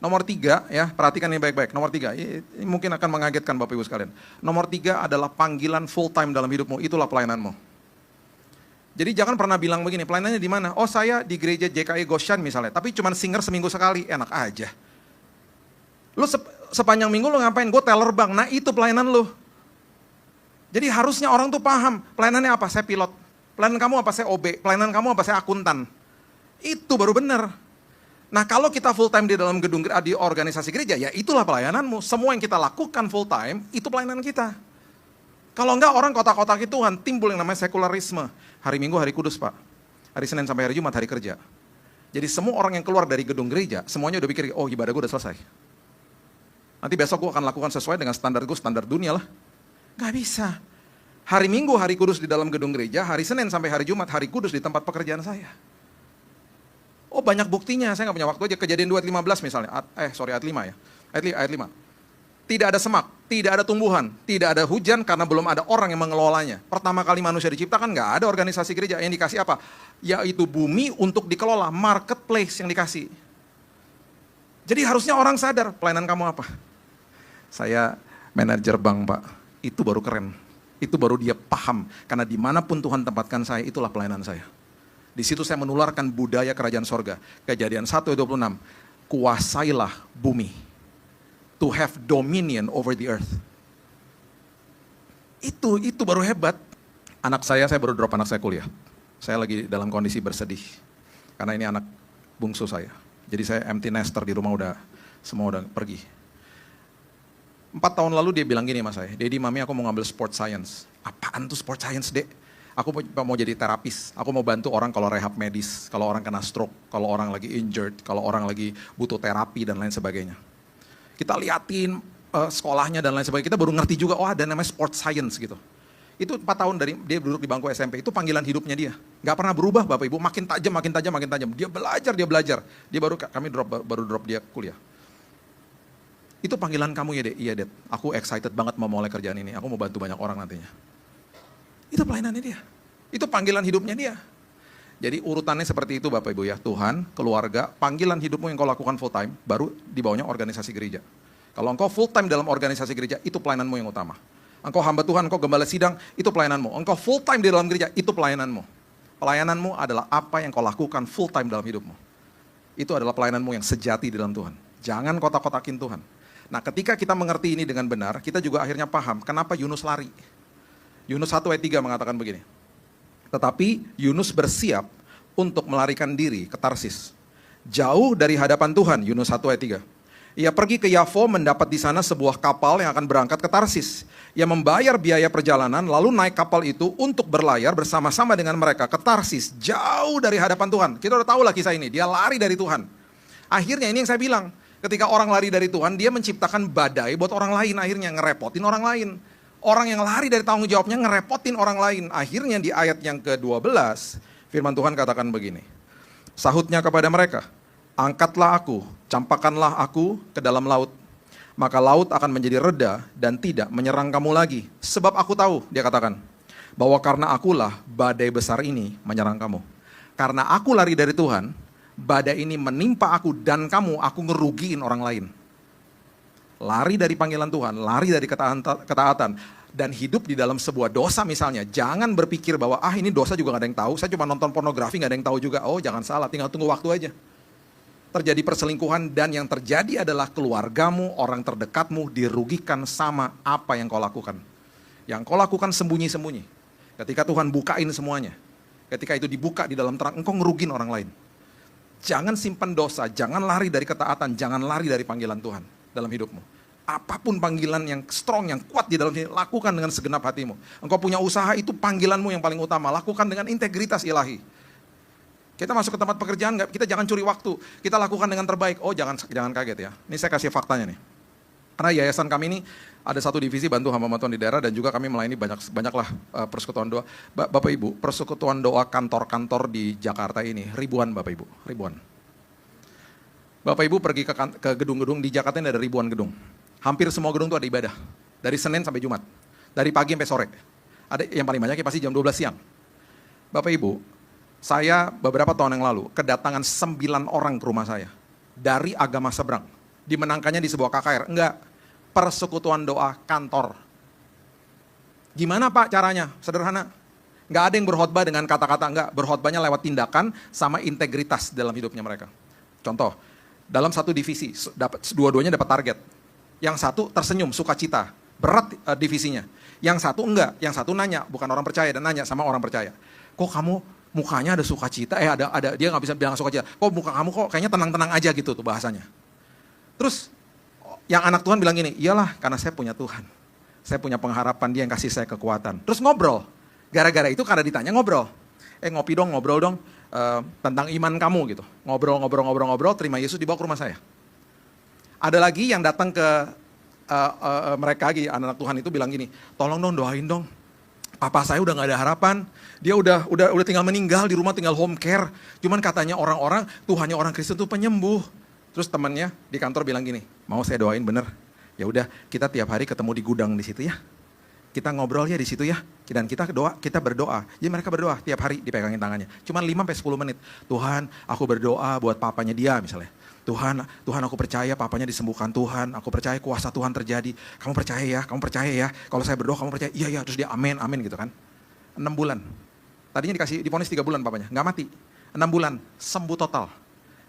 Nomor 3 ya, perhatikan ini baik-baik. Nomor 3, ini mungkin akan mengagetkan Bapak Ibu sekalian. Nomor 3 adalah panggilan full time dalam hidupmu, itulah pelayananmu. Jadi jangan pernah bilang begini, pelayanannya di mana? Oh saya di gereja JKI Goshen misalnya, tapi cuma singer seminggu sekali, enak aja. Lu sepanjang minggu lu ngapain? Gue teller bank. Nah itu pelayanan lu. Jadi harusnya orang tuh paham, pelayanannya apa? Saya pilot. Pelayanan kamu apa? Saya OB. Pelayanan kamu apa? Saya akuntan. Itu baru benar. Nah kalau kita full time di dalam gedung di organisasi gereja, ya itulah pelayananmu. Semua yang kita lakukan full time, itu pelayanan kita. Kalau enggak orang kotak-kotak itu Tuhan, timbul yang namanya sekularisme. Hari Minggu hari kudus Pak. Hari Senin sampai hari Jumat hari kerja. Jadi semua orang yang keluar dari gedung gereja, semuanya udah pikir, oh ibadah gue udah selesai. Nanti besok gue akan lakukan sesuai dengan standar gue, standar dunia lah. Gak bisa. Hari Minggu hari kudus di dalam gedung gereja, hari Senin sampai hari Jumat hari kudus di tempat pekerjaan saya. Oh banyak buktinya, saya gak punya waktu aja. Kejadian 2 ayat 15 misalnya, ayat 5 ya. Ayat 5. Tidak ada semak, tidak ada tumbuhan, tidak ada hujan karena belum ada orang yang mengelolanya. Pertama kali manusia diciptakan gak ada organisasi gereja. Yang dikasih apa? Yaitu bumi untuk dikelola, marketplace yang dikasih. Jadi harusnya orang sadar, pelayanan kamu apa? Saya manajer bank Pak, itu baru keren. Itu baru dia paham, karena dimanapun Tuhan tempatkan saya, itulah pelayanan saya. Di situ saya menularkan budaya kerajaan sorga. Kejadian 1 ayat 26, kuasailah bumi. To have dominion over the earth. Itu baru hebat. Saya baru drop anak saya kuliah. Saya lagi dalam kondisi bersedih. Karena ini anak bungsu saya. Jadi saya empty nester di rumah semua udah pergi. 4 tahun lalu dia bilang gini sama saya, Dedi mami aku mau ngambil sport science. Apaan tuh sport science dek? Aku mau jadi terapis, aku mau bantu orang kalau rehab medis, kalau orang kena stroke, kalau orang lagi injured, kalau orang lagi butuh terapi dan lain sebagainya. Kita liatin sekolahnya dan lain sebagainya, kita baru ngerti juga, oh ada namanya sport science gitu. Itu 4 tahun dari dia duduk di bangku SMP, itu panggilan hidupnya dia. Gak pernah berubah Bapak Ibu, makin tajam. Dia belajar. Kami baru drop dia kuliah. Itu panggilan kamu ya Dek? Iya Dek, aku excited banget mau mulai kerjaan ini, aku mau bantu banyak orang nantinya. Itu pelayanannya dia, itu panggilan hidupnya dia. Jadi urutannya seperti itu Bapak Ibu ya, Tuhan, keluarga, panggilan hidupmu yang kau lakukan full time, baru di bawahnya organisasi gereja. Kalau engkau full time dalam organisasi gereja, itu pelayananmu yang utama. Engkau hamba Tuhan, engkau gembala sidang, itu pelayananmu. Engkau full time di dalam gereja, itu pelayananmu. Pelayananmu adalah apa yang kau lakukan full time dalam hidupmu. Itu adalah pelayananmu yang sejati di dalam Tuhan. Jangan kotak-kotakin Tuhan. Nah ketika kita mengerti ini dengan benar, kita juga akhirnya paham kenapa Yunus lari. Yunus 1 ayat 3 mengatakan begini. Tetapi Yunus bersiap untuk melarikan diri ke Tarsis. Jauh dari hadapan Tuhan, Yunus 1 ayat 3. Ia pergi ke Yafo, mendapat di sana sebuah kapal yang akan berangkat ke Tarsis. Ia membayar biaya perjalanan, lalu naik kapal itu untuk berlayar bersama-sama dengan mereka ke Tarsis. Jauh dari hadapan Tuhan. Kita udah tahu lah kisah ini, dia lari dari Tuhan. Akhirnya ini yang saya bilang, ketika orang lari dari Tuhan, dia menciptakan badai buat orang lain, akhirnya ngerepotin orang lain. Orang yang lari dari tanggung jawabnya ngerepotin orang lain. Akhirnya di ayat yang ke-12, firman Tuhan katakan begini. Sahutnya kepada mereka, angkatlah aku, campakkanlah aku ke dalam laut. Maka laut akan menjadi reda dan tidak menyerang kamu lagi. Sebab aku tahu, dia katakan, bahwa karena akulah badai besar ini menyerang kamu. Karena aku lari dari Tuhan, badai ini menimpa aku dan kamu, aku ngerugiin orang lain. Lari dari panggilan Tuhan, lari dari ketaatan, dan hidup di dalam sebuah dosa misalnya. Jangan berpikir bahwa ini dosa juga gak ada yang tahu, saya cuma nonton pornografi gak ada yang tahu juga. Oh jangan salah, tinggal tunggu waktu aja. Terjadi perselingkuhan dan yang terjadi adalah keluargamu, orang terdekatmu dirugikan sama apa yang kau lakukan. Yang kau lakukan sembunyi-sembunyi. Ketika Tuhan bukain semuanya, ketika itu dibuka di dalam terang, engkau ngerugin orang lain. Jangan simpan dosa, jangan lari dari ketaatan, jangan lari dari panggilan Tuhan dalam hidupmu. Apapun panggilan yang strong, yang kuat di dalam diri, lakukan dengan segenap hatimu. Engkau punya usaha, itu panggilanmu yang paling utama. Lakukan dengan integritas ilahi. Kita masuk ke tempat pekerjaan, kita jangan curi waktu. Kita lakukan dengan terbaik. Oh jangan kaget ya. Ini saya kasih faktanya nih. Karena yayasan kami ini ada satu divisi bantu hamba Tuhan di daerah, dan juga kami melayani banyaklah persekutuan doa. Bapak Ibu, persekutuan doa kantor-kantor di Jakarta ini ribuan Bapak Ibu, ribuan. Bapak Ibu pergi ke gedung-gedung di Jakarta ini ada ribuan gedung. Hampir semua gedung itu ada ibadah. Dari Senin sampai Jumat. Dari pagi sampai sore. Ada yang paling banyak pasti jam 12 siang. Bapak Ibu, saya beberapa tahun yang lalu kedatangan 9 orang ke rumah saya. Dari agama seberang. Dimenangkannya di sebuah KKR. Enggak. Persekutuan doa kantor. Gimana Pak caranya? Sederhana. Enggak ada yang berkhotbah dengan kata-kata, enggak. Berkhotbahnya lewat tindakan sama integritas dalam hidupnya mereka. Contoh, dalam satu divisi, dua-duanya dapat target. Yang satu tersenyum, sukacita, berat divisinya. Yang satu enggak, yang satu nanya, bukan orang percaya, dan nanya sama orang percaya. Kok kamu mukanya ada sukacita, ada dia nggak bisa bilang sukacita. Kok muka kamu kok kayaknya tenang-tenang aja gitu tuh bahasanya. Terus yang anak Tuhan bilang gini, iyalah karena saya punya Tuhan. Saya punya pengharapan, dia yang kasih saya kekuatan. Terus ngobrol, gara-gara itu karena ditanya ngobrol. Ngobrol dong. Tentang iman kamu gitu. Ngobrol, terima Yesus, dibawa ke rumah saya. Ada lagi yang datang ke mereka lagi, anak Tuhan itu bilang gini, tolong dong doain dong. Papa saya udah gak ada harapan. Dia udah tinggal meninggal di rumah, tinggal home care. Cuman katanya orang-orang, Tuhannya orang Kristen tuh penyembuh. Terus temannya di kantor bilang gini, mau saya doain bener? Ya udah, kita tiap hari ketemu di gudang di situ ya. Kita ngobrol ya di situ ya, dan kita berdoa. Jadi mereka berdoa tiap hari dipegangin tangannya. Cuma 5-10 menit. Tuhan, aku berdoa buat papanya dia misalnya. Tuhan aku percaya papanya disembuhkan Tuhan. Aku percaya kuasa Tuhan terjadi. Kamu percaya ya. Kalau saya berdoa kamu percaya. Iya. Terus dia amin gitu kan. 6 bulan. Tadinya divonis 3 bulan papanya, nggak mati. 6 bulan, sembuh total.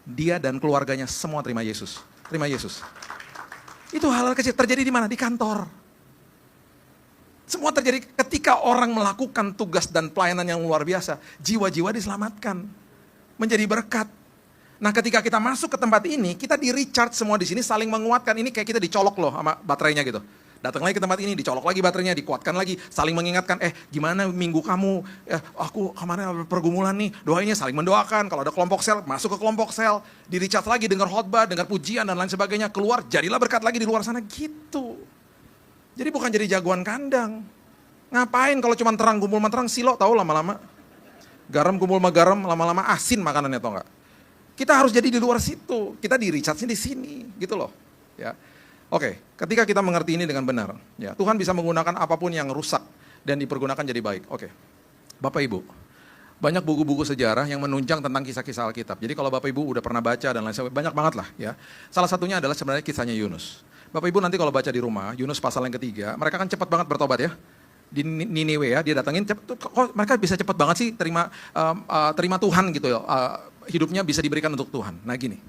Dia dan keluarganya semua terima Yesus. Itu hal-hal kecil terjadi di mana? Di kantor. Semua terjadi ketika orang melakukan tugas dan pelayanan yang luar biasa. Jiwa-jiwa diselamatkan. Menjadi berkat. Nah ketika kita masuk ke tempat ini, kita di recharge semua di sini saling menguatkan. Ini kayak kita dicolok loh sama baterainya gitu. Datang lagi ke tempat ini, dicolok lagi baterainya, dikuatkan lagi. Saling mengingatkan, gimana minggu kamu? Aku kemarin ada pergumulan nih. Doainnya saling mendoakan. Kalau ada kelompok sel, masuk ke kelompok sel. Di recharge lagi, dengar khotbah, dengar pujian dan lain sebagainya. Keluar, jadilah berkat lagi di luar sana gitu. Jadi bukan jadi jagoan kandang. Ngapain kalau cuma terang kumpul sama terang, silo tahu lama-lama. Garam kumpul sama garam, lama-lama asin makanannya tau nggak? Kita harus jadi di luar situ. Kita di recharge-nya di sini, gitu loh. Ya. Oke, ketika kita mengerti ini dengan benar, ya, Tuhan bisa menggunakan apapun yang rusak dan dipergunakan jadi baik. Oke. Bapak Ibu, banyak buku-buku sejarah yang menunjang tentang kisah-kisah Alkitab. Jadi kalau Bapak Ibu udah pernah baca dan lain sebagainya, banyak banget lah ya. Salah satunya adalah sebenarnya kisahnya Yunus. Bapak Ibu nanti kalau baca di rumah, Yunus pasal yang ketiga, mereka kan cepat banget bertobat ya. Di Niniwe ya, dia datangin, kok mereka bisa cepat banget sih terima Tuhan gitu ya. Hidupnya bisa diberikan untuk Tuhan. Nah gini,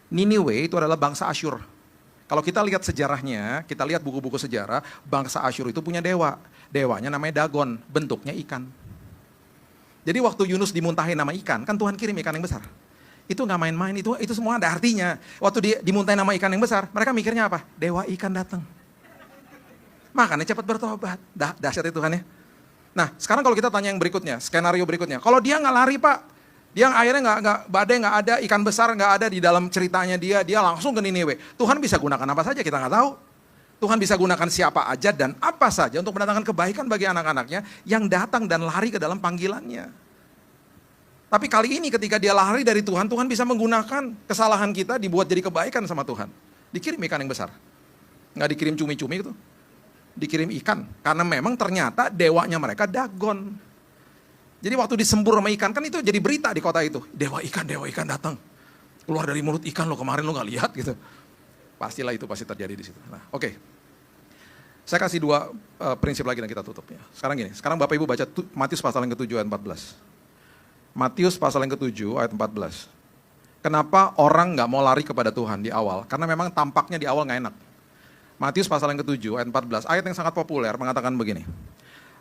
Niniwe itu adalah bangsa Asyur. Kalau kita lihat sejarahnya, kita lihat buku-buku sejarah, bangsa Asyur itu punya dewa. Dewanya namanya Dagon, bentuknya ikan. Jadi waktu Yunus dimuntahin nama ikan, kan Tuhan kirim ikan yang besar. Itu nggak main-main, itu semua ada artinya. Waktu dia dimuntahin nama ikan yang besar, mereka mikirnya apa? Dewa ikan datang. Makanya cepat bertobat. Dahsyat itu Tuhan ya. Nah sekarang kalau kita tanya yang berikutnya, skenario berikutnya. Kalau dia nggak lari Pak, dia akhirnya badai nggak ada, ikan besar nggak ada di dalam ceritanya dia langsung ke Niniwe. Tuhan bisa gunakan apa saja kita nggak tahu. Tuhan bisa gunakan siapa aja dan apa saja untuk mendatangkan kebaikan bagi anak-anaknya yang datang dan lari ke dalam panggilannya. Tapi kali ini ketika dia lari dari Tuhan, Tuhan bisa menggunakan kesalahan kita dibuat jadi kebaikan sama Tuhan. Dikirim ikan yang besar. Nggak dikirim cumi-cumi itu. Dikirim ikan. Karena memang ternyata dewanya mereka Dagon. Jadi waktu disembur sama ikan, kan itu jadi berita di kota itu. Dewa ikan datang. keluar dari mulut ikan lo kemarin lo nggak lihat gitu. Pastilah itu pasti terjadi di situ. Nah, oke. Saya kasih dua prinsip lagi dan kita tutup ya. Sekarang gini, sekarang Bapak Ibu baca Matius pasal yang ke-7 ayat 14. Matius pasal yang ke-7 ayat 14. Kenapa orang nggak mau lari kepada Tuhan di awal? Karena memang tampaknya di awal nggak enak. Matius pasal yang ke-7 ayat 14, ayat yang sangat populer mengatakan begini.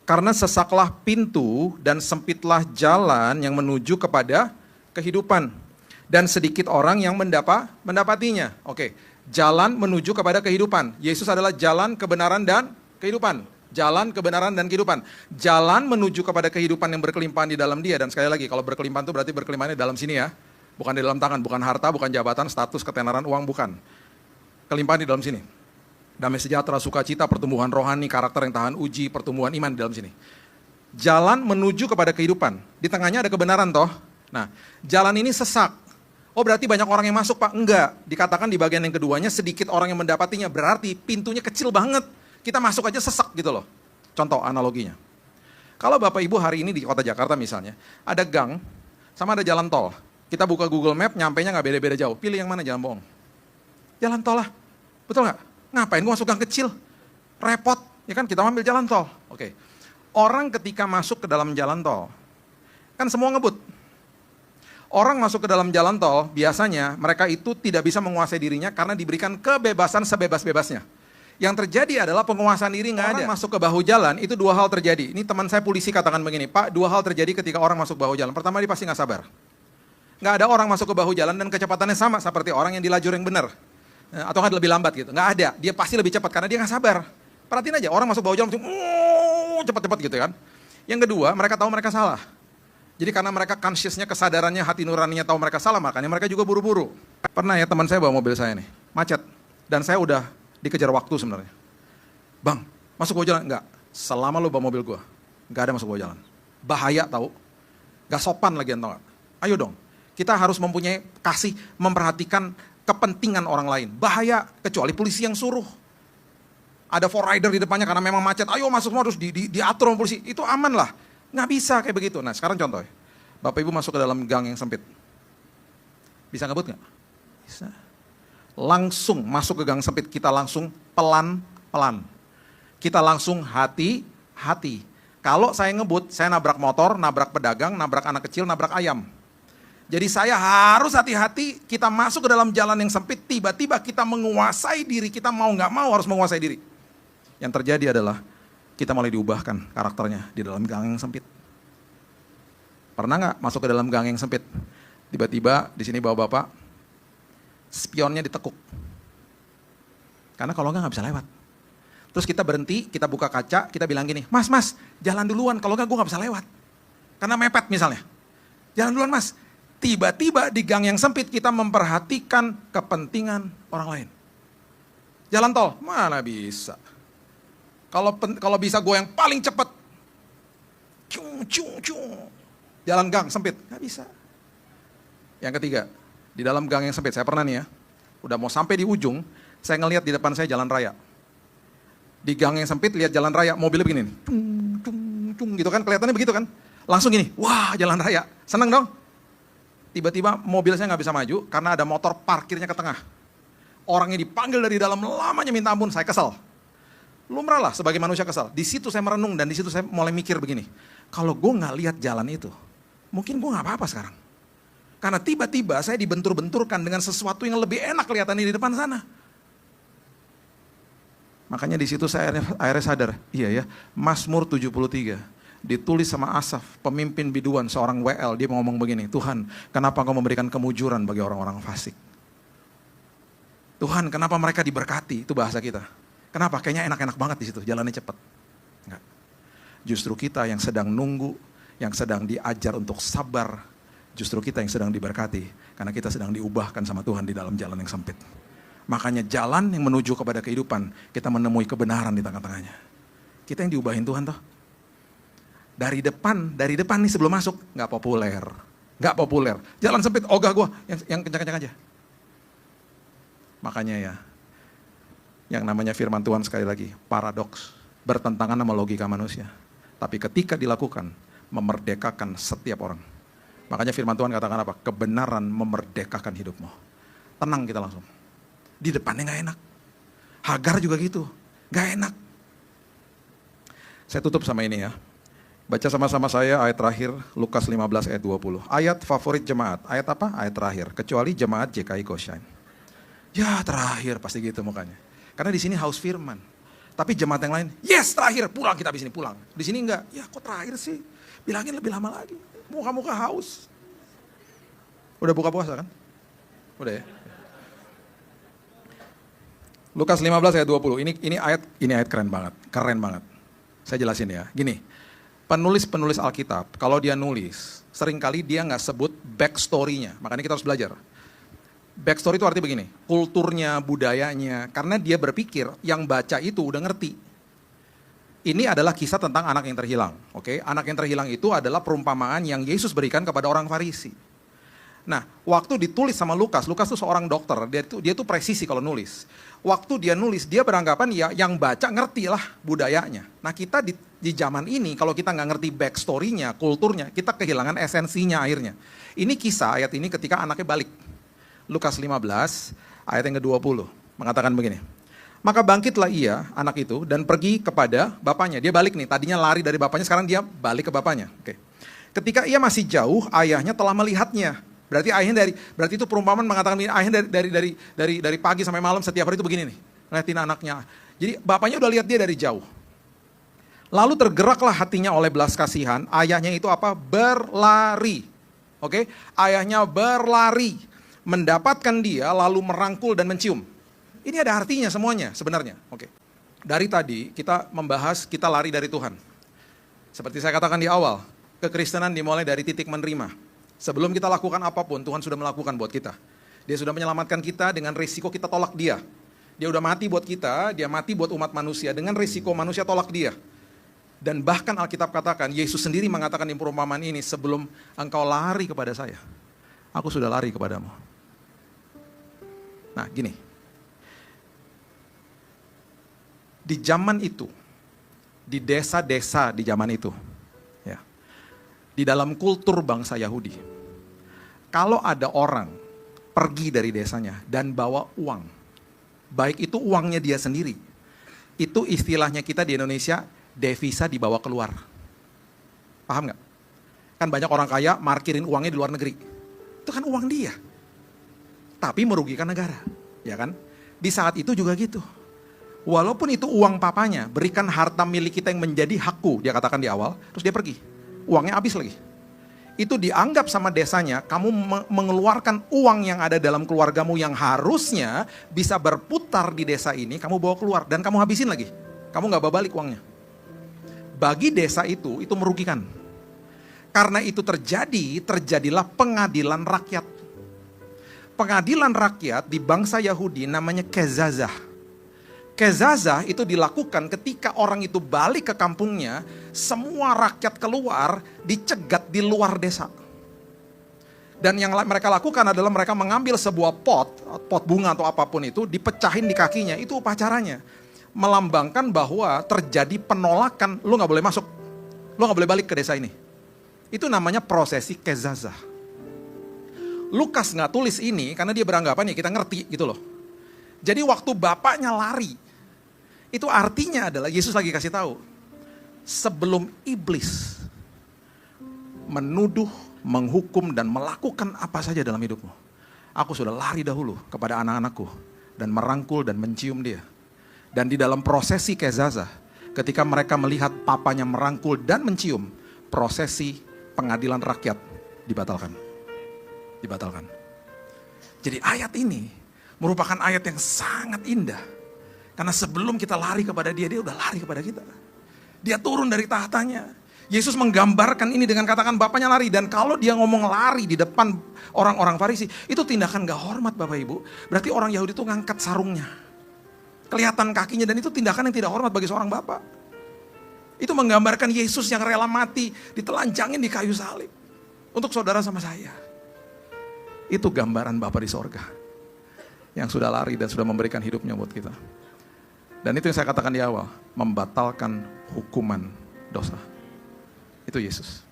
Karena sesaklah pintu dan sempitlah jalan yang menuju kepada kehidupan. Dan sedikit orang yang mendapatinya. Oke, jalan menuju kepada kehidupan. Yesus adalah jalan, kebenaran, dan kehidupan. Jalan, kebenaran, dan kehidupan. Jalan menuju kepada kehidupan yang berkelimpahan di dalam dia. Dan sekali lagi, kalau berkelimpahan itu berarti berkelimpahannya dalam sini ya. Bukan di dalam tangan, bukan harta, bukan jabatan, status, ketenaran, uang, bukan. Kelimpahan di dalam sini. Damai sejahtera, sukacita, pertumbuhan rohani, karakter yang tahan uji, pertumbuhan iman di dalam sini. Jalan menuju kepada kehidupan. Di tengahnya ada kebenaran toh. Nah, jalan ini sesak. Oh berarti banyak orang yang masuk Pak? Enggak. Dikatakan di bagian yang keduanya sedikit orang yang mendapatinya. Berarti pintunya kecil banget. Kita masuk aja sesak gitu loh. Contoh analoginya. Kalau Bapak Ibu hari ini di kota Jakarta misalnya, ada gang sama ada jalan tol. Kita buka Google Map, nyampainya nggak beda-beda jauh. Pilih yang mana, jangan bohong. Jalan tol lah. Betul nggak? Ngapain gue masuk gang kecil? Repot. Ya kan kita ambil jalan tol. Oke. Orang ketika masuk ke dalam jalan tol, kan semua ngebut. Orang masuk ke dalam jalan tol, biasanya mereka itu tidak bisa menguasai dirinya karena diberikan kebebasan sebebas-bebasnya. Yang terjadi adalah penguasaan diri nggak ada. Masuk ke bahu jalan, itu dua hal terjadi. Ini teman saya polisi katakan begini, Pak, dua hal terjadi ketika orang masuk bahu jalan. Pertama, dia pasti nggak sabar. Nggak ada orang masuk ke bahu jalan dan kecepatannya sama seperti orang yang di lajur yang benar. Atau nggak lebih lambat gitu. Nggak ada, dia pasti lebih cepat karena dia nggak sabar. Perhatiin aja, orang masuk bahu jalan, cepat-cepat gitu kan. Yang kedua, mereka tahu mereka salah. Jadi karena mereka consciousnya, kesadarannya, hati nuraninya tahu mereka salah, makanya mereka juga buru-buru. Pernah ya teman saya bawa mobil saya nih, macet. Dan saya udah dikejar waktu sebenarnya. Bang, masuk bawa jalan? Enggak. Selama lu bawa mobil gua, enggak ada masuk bawa jalan. Bahaya tahu. Gak sopan lagi tau gak? Ayo dong, kita harus mempunyai kasih, memperhatikan kepentingan orang lain. Bahaya, kecuali polisi yang suruh. Ada 4Rider di depannya karena memang macet. Ayo masuk semua terus diatur sama polisi. Itu aman lah. Nggak bisa kayak begitu. Nah sekarang contoh ya. Bapak Ibu masuk ke dalam gang yang sempit. Bisa ngebut nggak? Bisa. Langsung masuk ke gang sempit. Kita langsung pelan-pelan. Kita langsung hati-hati. Kalau saya ngebut, saya nabrak motor, nabrak pedagang, nabrak anak kecil, nabrak ayam. Jadi saya harus hati-hati. Kita masuk ke dalam jalan yang sempit. Tiba-tiba kita menguasai diri. Kita mau nggak mau harus menguasai diri. Yang terjadi adalah kita mulai diubahkan karakternya di dalam gang yang sempit. Pernah nggak masuk ke dalam gang yang sempit? Tiba-tiba di sini bawa bapak, spionnya ditekuk. Karena kalau nggak bisa lewat. Terus kita berhenti, kita buka kaca, kita bilang gini, mas, jalan duluan, kalau nggak gue nggak bisa lewat. Karena mepet misalnya. Jalan duluan mas. Tiba-tiba di gang yang sempit kita memperhatikan kepentingan orang lain. Jalan tol, mana bisa. Kalau bisa gue yang paling cepat, jalan gang sempit, nggak bisa. Yang ketiga, di dalam gang yang sempit, saya pernah nih ya, udah mau sampai di ujung, saya ngelihat di depan saya jalan raya. Di gang yang sempit, lihat jalan raya, mobilnya begini, gitu kan, kelihatannya begitu kan, langsung gini, wah jalan raya, seneng dong. Tiba-tiba mobil saya nggak bisa maju karena ada motor parkirnya ke tengah. Orangnya dipanggil dari dalam, lamanya minta ampun, saya kesel. Lumrah lah sebagai manusia kesal. Di situ saya merenung dan di situ saya mulai mikir begini. Kalau gue nggak lihat jalan itu, mungkin gue nggak apa-apa sekarang. Karena tiba-tiba saya dibentur-benturkan dengan sesuatu yang lebih enak kelihatannya di depan sana. Makanya di situ saya akhirnya sadar, iya ya, Mazmur 73 ditulis sama Asaf, pemimpin biduan, seorang WL, dia ngomong begini, Tuhan, kenapa Engkau memberikan kemujuran bagi orang-orang fasik? Tuhan, kenapa mereka diberkati? Itu bahasa kita. Kenapa? Kayaknya enak-enak banget di situ, jalannya cepat. Enggak. Justru kita yang sedang nunggu, yang sedang diajar untuk sabar, justru kita yang sedang diberkati, karena kita sedang diubahkan sama Tuhan di dalam jalan yang sempit. Makanya jalan yang menuju kepada kehidupan, kita menemui kebenaran di tengah-tengahnya. Kita yang diubahin Tuhan toh. Dari depan nih sebelum masuk, nggak populer. Jalan sempit, ogah gue, yang kencang-kencang aja. Makanya ya, yang namanya firman Tuhan sekali lagi, paradoks, bertentangan sama logika manusia. Tapi ketika dilakukan, memerdekakan setiap orang. Makanya firman Tuhan katakan apa? Kebenaran memerdekakan hidupmu. Tenang kita langsung. Di depannya gak enak. Hagar juga gitu, gak enak. Saya tutup sama ini ya. Baca sama-sama saya ayat terakhir, Lukas 15 ayat 20. Ayat favorit jemaat. Ayat apa? Ayat terakhir. Kecuali jemaat JKI Goshen. Ya terakhir, pasti gitu mukanya. Karena di sini haus firman. Tapi jemaat yang lain, yes terakhir, pulang kita habis ini, pulang. Di sini enggak, ya kok terakhir sih? Bilangin lebih lama lagi. Muka-muka haus. Udah buka puasa kan? Udah ya? Lukas 15 ayat 20. Ini ayat keren banget. Keren banget. Saya jelasin ya. Gini, penulis-penulis Alkitab, kalau dia nulis, seringkali dia nggak sebut backstory-nya. Makanya kita harus belajar. Backstory itu artinya begini, kulturnya, budayanya. Karena dia berpikir yang baca itu udah ngerti. Ini adalah kisah tentang anak yang terhilang. Oke? Anak yang terhilang itu adalah perumpamaan yang Yesus berikan kepada orang Farisi. Nah, waktu ditulis sama Lukas tuh seorang dokter, dia tuh presisi kalau nulis. Waktu dia nulis, dia beranggapan ya yang baca ngerti lah budayanya. Nah kita di zaman ini, kalau kita nggak ngerti backstory-nya, kulturnya, kita kehilangan esensinya akhirnya. Ini kisah ayat ini ketika anaknya balik. Lukas 15, ayat yang ke-20, mengatakan begini. Maka bangkitlah ia, anak itu, dan pergi kepada bapaknya. Dia balik nih, tadinya lari dari bapaknya, sekarang dia balik ke bapaknya. Oke. Ketika ia masih jauh, ayahnya telah melihatnya. Berarti itu perumpamaan mengatakan ayahnya dari pagi sampai malam setiap hari itu begini nih, ngeliatin anaknya. Jadi bapaknya udah lihat dia dari jauh. Lalu tergeraklah hatinya oleh belas kasihan, ayahnya itu apa? Berlari. Oke? Ayahnya berlari, mendapatkan dia lalu merangkul dan mencium. Ini ada artinya semuanya sebenarnya. Oke. Dari tadi kita membahas kita lari dari Tuhan. Seperti saya katakan di awal, kekristenan dimulai dari titik menerima. Sebelum kita lakukan apapun, Tuhan sudah melakukan buat kita. Dia sudah menyelamatkan kita dengan risiko kita tolak dia. Dia udah mati buat kita, dia mati buat umat manusia. Dengan risiko manusia tolak dia. Dan bahkan Alkitab katakan, Yesus sendiri mengatakan di perumpamaan ini, sebelum engkau lari kepada saya, aku sudah lari kepadamu. Nah gini, di zaman itu, di desa-desa di zaman itu, di dalam kultur bangsa Yahudi, kalau ada orang pergi dari desanya dan bawa uang, baik itu uangnya dia sendiri, itu istilahnya kita di Indonesia, devisa dibawa keluar. Paham nggak? Kan banyak orang kaya markirin uangnya di luar negeri. Itu kan uang dia. Tapi merugikan negara, ya kan? Di saat itu juga gitu. Walaupun itu uang papanya, berikan harta milik kita yang menjadi hakku, dia katakan di awal, terus dia pergi. Uangnya habis lagi. Itu dianggap sama desanya, kamu mengeluarkan uang yang ada dalam keluargamu yang harusnya bisa berputar di desa ini, kamu bawa keluar dan kamu habisin lagi. Kamu gak bawa balik uangnya. Bagi desa itu merugikan. Karena itu terjadilah pengadilan rakyat. Pengadilan rakyat di bangsa Yahudi namanya kezazah. Kezazah itu dilakukan ketika orang itu balik ke kampungnya, semua rakyat keluar, dicegat di luar desa. Dan yang mereka lakukan adalah mereka mengambil sebuah pot bunga atau apapun itu, dipecahin di kakinya, itu upacaranya. Melambangkan bahwa terjadi penolakan, lu gak boleh masuk, lu gak boleh balik ke desa ini. Itu namanya prosesi kezazah. Lukas gak tulis ini karena dia beranggapan ya kita ngerti gitu loh. Jadi waktu bapaknya lari, itu artinya adalah Yesus lagi kasih tahu, sebelum iblis menuduh, menghukum dan melakukan apa saja dalam hidupmu, aku sudah lari dahulu kepada anak-anakku dan merangkul dan mencium dia. Dan di dalam prosesi kezazah, ketika mereka melihat papanya merangkul dan mencium, prosesi pengadilan rakyat dibatalkan. Jadi ayat ini merupakan ayat yang sangat indah. Karena sebelum kita lari kepada dia udah lari kepada kita. Dia turun dari tahtanya. Yesus menggambarkan ini dengan katakan bapaknya lari. Dan kalau dia ngomong lari di depan orang-orang Farisi, itu tindakan gak hormat Bapak Ibu. Berarti orang Yahudi itu ngangkat sarungnya. Kelihatan kakinya dan itu tindakan yang tidak hormat bagi seorang bapak. Itu menggambarkan Yesus yang rela mati, ditelanjangin di kayu salib. Untuk saudara sama saya. Itu gambaran Bapa di sorga. Yang sudah lari dan sudah memberikan hidupnya buat kita. Dan itu yang saya katakan di awal, membatalkan hukuman dosa. Itu Yesus.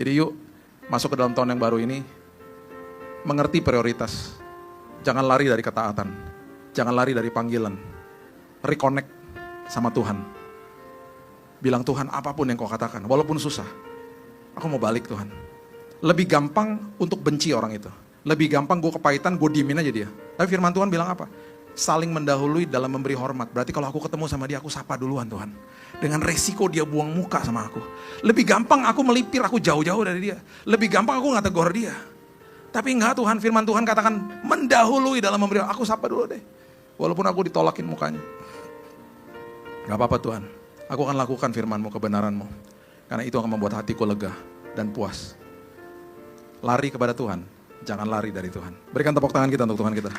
Jadi yuk, masuk ke dalam tahun yang baru ini, mengerti prioritas. Jangan lari dari ketaatan, jangan lari dari panggilan. Reconnect sama Tuhan. Bilang, Tuhan, apapun yang kau katakan, walaupun susah, aku mau balik Tuhan. Lebih gampang untuk benci orang itu. Lebih gampang gue kepahitan, gue diemin aja dia. Tapi firman Tuhan bilang apa? Saling mendahului dalam memberi hormat. Berarti kalau aku ketemu sama dia, aku sapa duluan Tuhan. Dengan resiko dia buang muka sama aku. Lebih gampang aku melipir, aku jauh-jauh dari dia. Lebih gampang aku gak tegur dia. Tapi enggak Tuhan, firman Tuhan katakan mendahului dalam memberi, aku sapa dulu deh. Walaupun aku ditolakin mukanya. Gak apa-apa Tuhan, aku akan lakukan firman-Mu, kebenaran-Mu. Karena itu akan membuat hatiku lega dan puas. Lari kepada Tuhan, jangan lari dari Tuhan. Berikan tepuk tangan kita untuk Tuhan kita.